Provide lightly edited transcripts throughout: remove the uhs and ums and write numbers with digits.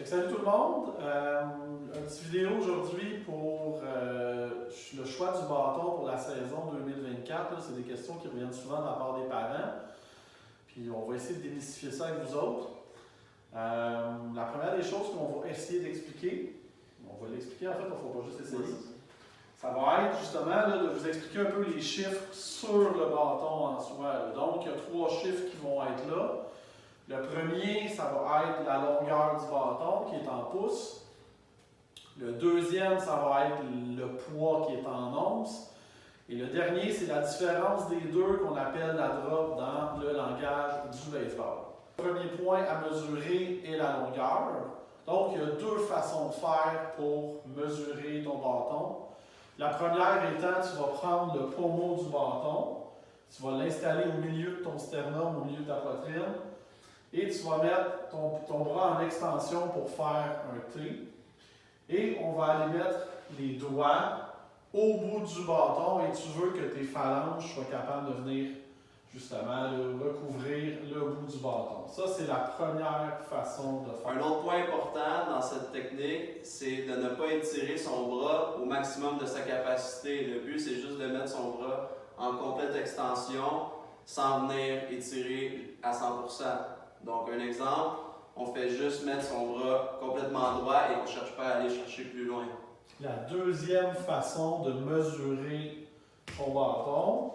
Salut tout le monde, une petite vidéo aujourd'hui pour le choix du bâton pour la saison 2024. C'est des questions qui reviennent souvent de la part des parents. Puis on va essayer de démystifier ça avec vous autres. La première des choses qu'on va essayer d'expliquer, on va l'expliquer en fait, il ne faut pas juste essayer. Ça va être justement là, de vous expliquer un peu les chiffres sur le bâton en soi. Donc il y a 3 chiffres qui vont être là. Le premier, ça va être la longueur du bâton qui est en pouces. Le deuxième, ça va être le poids qui est en onces. Et le dernier, c'est la différence des deux qu'on appelle la drop dans le langage du baseball. Le premier point à mesurer est la longueur. Donc, il y a 2 façons de faire pour mesurer ton bâton. La première étant, tu vas prendre le pommeau du bâton, tu vas l'installer au milieu de ton sternum, au milieu de ta poitrine. Et tu vas mettre ton bras en extension pour faire un T. Et on va aller mettre les doigts au bout du bâton et tu veux que tes phalanges soient capables de venir justement recouvrir le bout du bâton. Ça, c'est la première façon de faire. Un autre point important dans cette technique, c'est de ne pas étirer son bras au maximum de sa capacité. Le but, c'est juste de mettre son bras en complète extension sans venir étirer à 100%. Donc, un exemple, on fait juste mettre son bras complètement droit et on ne cherche pas à aller chercher plus loin. La deuxième façon de mesurer son bâton,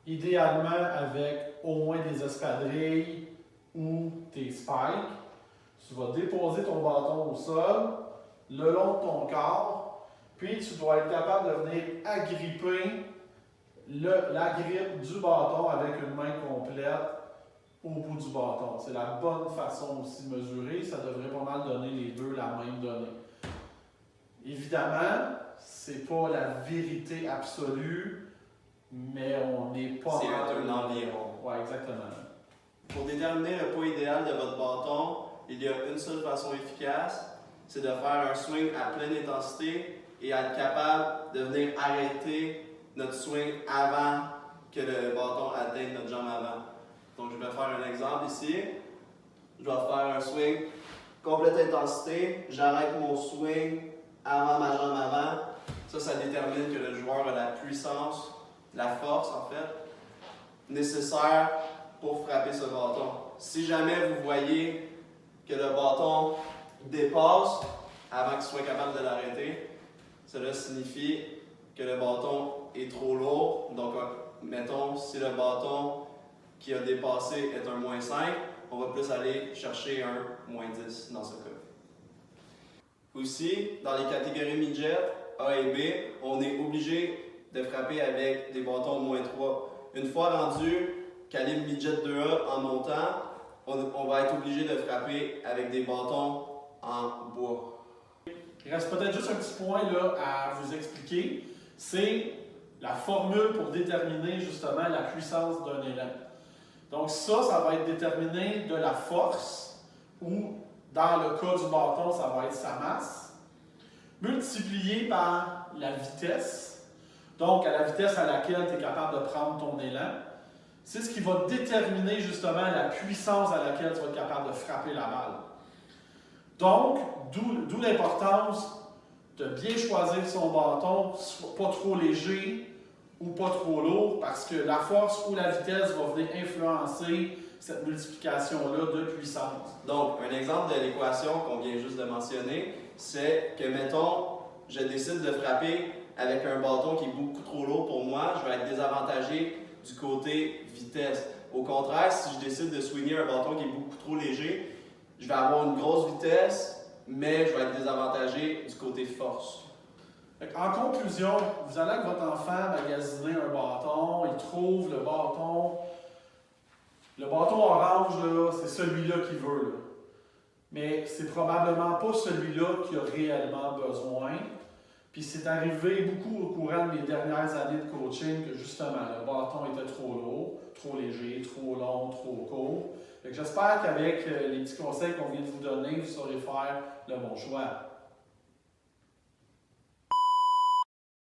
idéalement avec au moins des espadrilles ou tes spikes, tu vas déposer ton bâton au sol, le long de ton corps, puis tu dois être capable de venir agripper la grippe du bâton avec une main complète au bout du bâton. C'est la bonne façon aussi de mesurer. Ça devrait pas mal donner les deux la même donnée. Évidemment, c'est pas la vérité absolue, mais on n'est pas... C'est un environ. Oui, exactement. Pour déterminer le poids idéal de votre bâton, il y a une seule façon efficace, c'est de faire un swing à pleine intensité et être capable de venir arrêter notre swing avant que le bâton atteigne notre jambe avant. Donc, je vais faire un exemple ici. Je vais faire un swing complète intensité. J'arrête mon swing avant ma jambe avant. Ça détermine que le joueur a la puissance, la force en fait, nécessaire pour frapper ce bâton. Si jamais vous voyez que le bâton dépasse avant qu'il soit capable de l'arrêter, cela signifie que le bâton est trop lourd. Donc, mettons, si le bâton qui a dépassé est un -5, on va plus aller chercher un -10 dans ce cas. Aussi, dans les catégories midget, A et B, on est obligé de frapper avec des bâtons -3. Une fois rendu calibre midget 2A en montant, on va être obligé de frapper avec des bâtons en bois. Il reste peut-être juste un petit point là, à vous expliquer. C'est la formule pour déterminer justement la puissance d'un élan. Donc ça va être déterminé de la force, ou dans le cas du bâton, ça va être sa masse, multiplié par la vitesse, donc à la vitesse à laquelle tu es capable de prendre ton élan. C'est ce qui va déterminer justement la puissance à laquelle tu vas être capable de frapper la balle. Donc, d'où l'importance de bien choisir son bâton, pas trop léger, ou pas trop lourd, parce que la force ou la vitesse va venir influencer cette multiplication-là de puissance. Donc, un exemple de l'équation qu'on vient juste de mentionner, c'est que, mettons, je décide de frapper avec un bâton qui est beaucoup trop lourd pour moi, je vais être désavantagé du côté vitesse. Au contraire, si je décide de swinguer un bâton qui est beaucoup trop léger, je vais avoir une grosse vitesse, mais je vais être désavantagé du côté force. En conclusion, vous allez avec votre enfant magasiner un bâton, il trouve le bâton orange, là, c'est celui-là qu'il veut. Là. Mais c'est probablement pas celui-là qu'il a réellement besoin. Puis c'est arrivé beaucoup au courant de mes dernières années de coaching que justement, le bâton était trop lourd, trop léger, trop long, trop court. J'espère qu'avec les petits conseils qu'on vient de vous donner, vous saurez faire le bon choix.